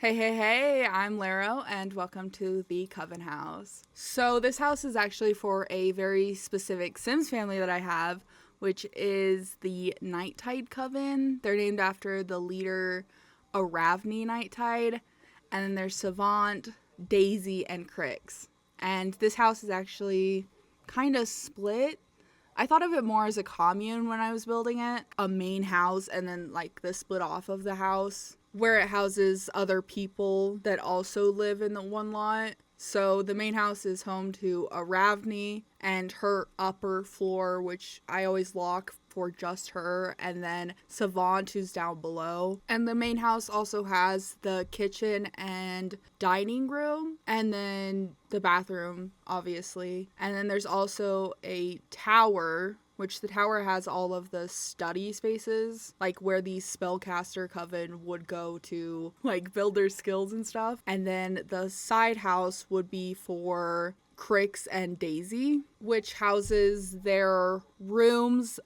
Hey, I'm Laro, and welcome to the Coven house. So this house is actually for a very specific Sims family that I have, which is the NightTide Coven. They're named after the leader Aravni NightTide, and then there's Sevant, Daisy, and Krix. And this house is actually kind of split. I thought of it more as a commune when I was building it, a main house, and then like the split off of the house where it houses other people that also live in the one lot. So the main house is home to Aravni and her upper floor, which I always lock for just her, and then Savant, who's down below. And the main house also has the kitchen and dining room, and then the bathroom, obviously. And then there's also a tower, which the tower has all of the study spaces, like where the spellcaster coven would go to like build their skills and stuff. And then the side house would be for Krix and Daisy, which houses their rooms,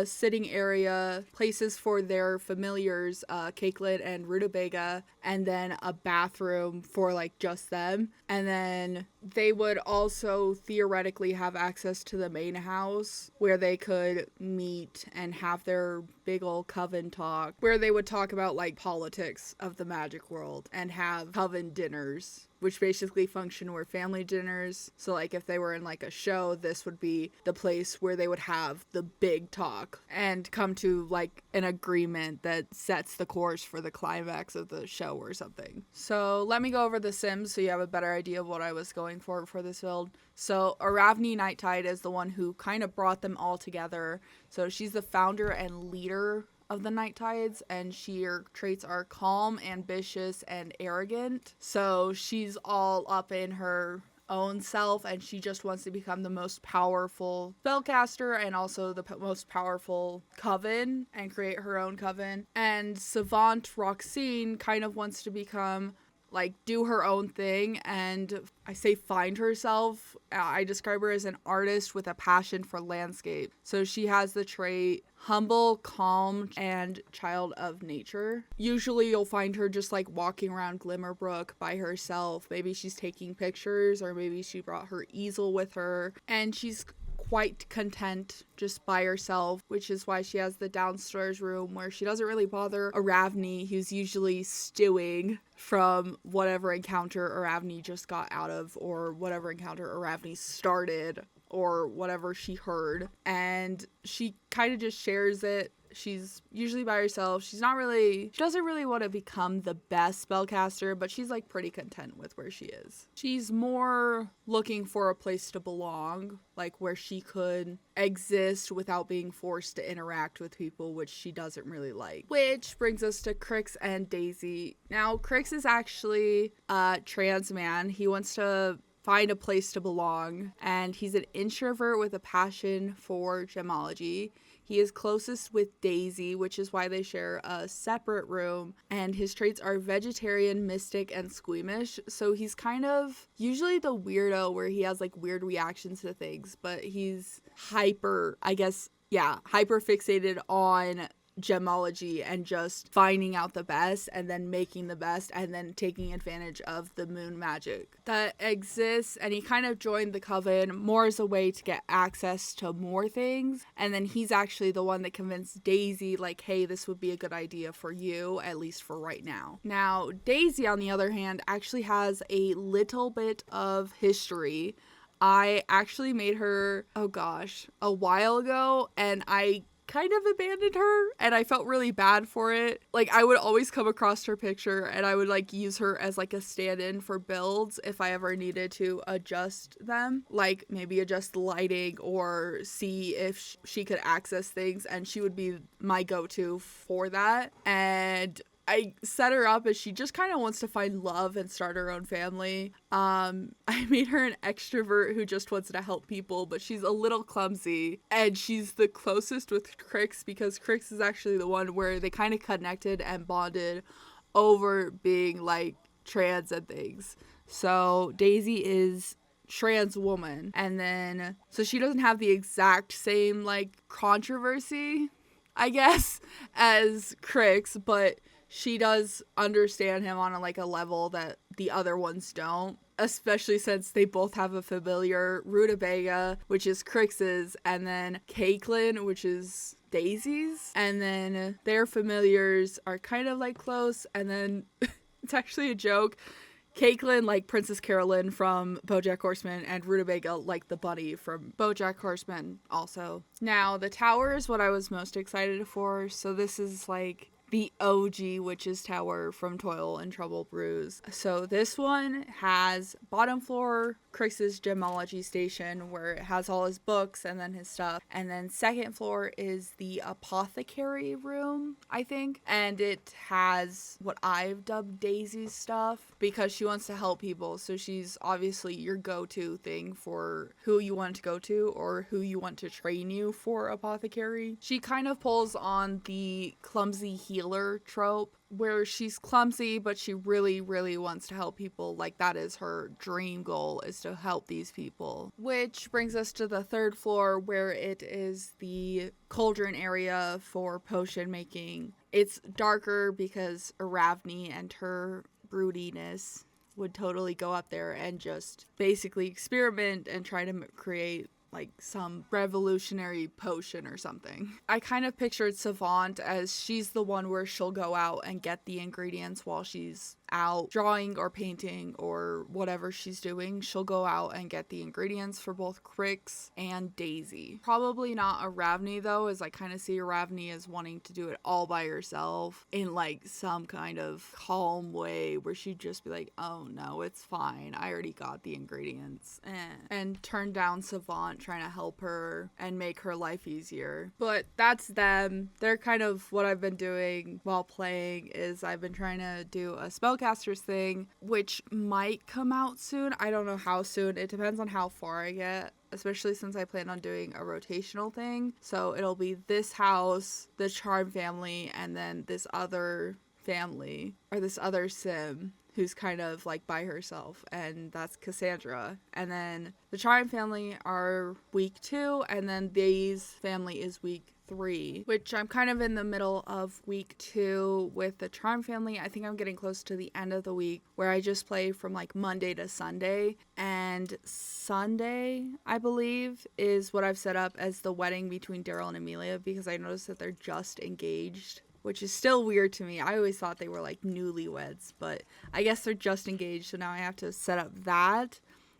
sitting area, places for their familiars, Cakelynn and Rutebega, and then a bathroom for like just them. And then they would also theoretically have access to the main house where they could meet and have their big old coven talk, where they would talk about like politics of the magic world and have coven dinners, which basically function were family dinners. So like if they were in like a show, this would be the place where they would have the big talk and come to like an agreement that sets the course for the climax of the show or something. So let me go over the Sims so you have a better idea of what I was going for this build. So Aravni NightTide is the one who kind of brought them all together. So she's the founder and leader of the NightTides, and her traits are calm, ambitious, and arrogant. So she's all up in her own self, and she just wants to become the most powerful spellcaster and also the most powerful coven and create her own coven. And Sevant Roxine kind of wants to become like do her own thing, and I say find herself. I describe her as an artist with a passion for landscape. So she has the trait humble, calm, and child of nature. Usually you'll find her just like walking around Glimmerbrook by herself. Maybe she's taking pictures, or maybe she brought her easel with her, and she's quite content just by herself, which is why she has the downstairs room where she doesn't really bother Aravni, who's usually stewing from whatever encounter Aravni just got out of, or whatever encounter Aravni started, or whatever she heard. And she kind of just shares it. She's usually by herself. She doesn't really want to become the best spellcaster, but she's like pretty content with where she is. She's more looking for a place to belong, like where she could exist without being forced to interact with people, which she doesn't really like. Which brings us to Krix and Daisy. Now, Krix is actually a trans man. He wants to find a place to belong, and he's an introvert with a passion for gemology. He is closest with Daisy, which is why they share a separate room, and his traits are vegetarian, mystic, and squeamish. So he's kind of usually the weirdo where he has like weird reactions to things, but he's hyper fixated on gemology and just finding out the best and then making the best and then taking advantage of the moon magic that exists. And he kind of joined the coven more as a way to get access to more things, and then he's actually the one that convinced Daisy like, hey, this would be a good idea for you, at least for right now. Now Daisy, on the other hand, actually has a little bit of history. I actually made her a while ago, and I kind of abandoned her, and I felt really bad for it. Like, I would always come across her picture, and I would like use her as like a stand-in for builds if I ever needed to adjust them, like maybe adjust the lighting or see if she could access things, and she would be my go-to for that. And I set her up as she just kind of wants to find love and start her own family. I made her an extrovert who just wants to help people, but she's a little clumsy, and she's the closest with Krix because Krix is actually the one where they kind of connected and bonded over being like trans and things. So Daisy is trans woman, and then so she doesn't have the exact same like controversy, I guess, as Krix, but she does understand him on a level that the other ones don't. Especially since they both have a familiar, Rutebega, which is Krix's, and then Cakelynn, which is Daisy's. And then their familiars are kind of close, and then it's actually a joke. Cakelynn like Princess Caroline from BoJack Horseman, and Rutebega like the bunny from BoJack Horseman also. Now, the tower is what I was most excited for, so this is the OG Witch's Tower from Toil and Trouble Brews. So this one has bottom floor Krix's Gemology station where it has all his books and then his stuff. And then second floor is the apothecary room, I think. And it has what I've dubbed Daisy's stuff because she wants to help people. So she's obviously your go-to thing for who you want to go to or who you want to train you for apothecary. She kind of pulls on the clumsy healer trope where she's clumsy, but she really, really wants to help people. That is her dream goal, is to help these people. Which brings us to the third floor where it is the cauldron area for potion making. It's darker because Aravni and her broodiness would totally go up there and just basically experiment and try to create some revolutionary potion or something. I kind of pictured Sevant as she's the one where she'll go out and get the ingredients while she's out drawing or painting or whatever she's doing. She'll go out and get the ingredients for both Krix and Daisy. Probably not Aravni though, as I kind of see Aravni as wanting to do it all by herself in some kind of calm way where she'd just be like, oh no, it's fine, I already got the ingredients. And turn down Sevant trying to help her and make her life easier. But that's them. They're kind of what I've been doing while playing is I've been trying to do a spellcaster's thing, which might come out soon. I don't know how soon. It depends on how far I get, especially since I plan on doing a rotational thing. So it'll be this house, the Charm family, and then this other family, or this other sim who's kind of by herself, and that's Cassandra. And then the Charm family are week 2, and then These family is week 3, which I'm kind of in the middle of week 2 with the Charm family. I think I'm getting close to the end of the week where I just play from Monday to Sunday, and Sunday, I believe, is what I've set up as the wedding between Daryl and Amelia, because I noticed that they're just engaged, which is still weird to me. I always thought they were newlyweds, but I guess they're just engaged, so now I have to set up that.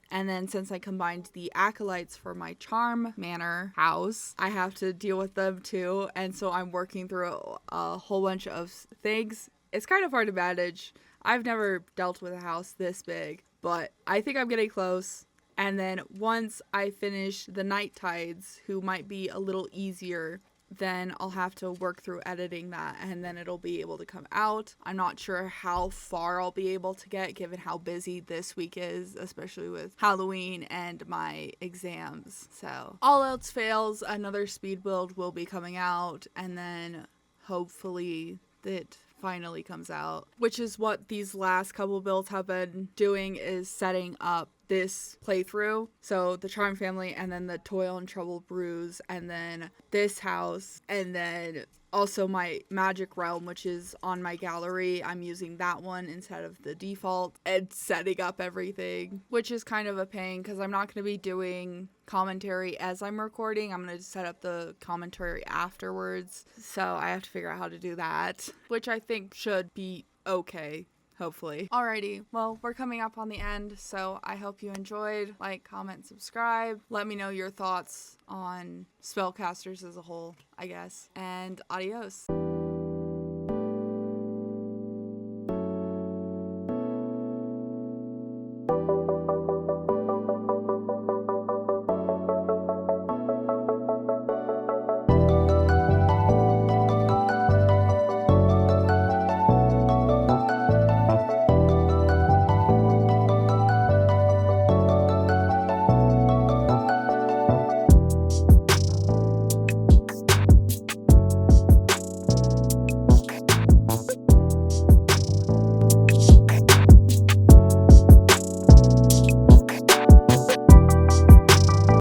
And then since I combined the acolytes for my Charm Manor house, I have to deal with them too, and so I'm working through a whole bunch of things. It's kind of hard to manage. I've never dealt with a house this big, but I think I'm getting close. And then once I finish the NightTides, who might be a little easier, then I'll have to work through editing that, and then it'll be able to come out. I'm not sure how far I'll be able to get given how busy this week is, especially with Halloween and my exams. So all else fails, another SpeedBuild will be coming out, and then hopefully it finally comes out, which is what these last couple builds have been doing, is setting up this playthrough. So the Charm family, and then the Toil and Trouble Brews, and then this house, and then also my Magic Realm, which is on my gallery. I'm using that one instead of the default and setting up everything, which is kind of a pain because I'm not going to be doing commentary as I'm recording. I'm going to set up the commentary afterwards. So I have to figure out how to do that, which I think should be okay. Hopefully. Alrighty, well, we're coming up on the end, so I hope you enjoyed. Like, comment, subscribe. Let me know your thoughts on spellcasters as a whole, I guess. And adios.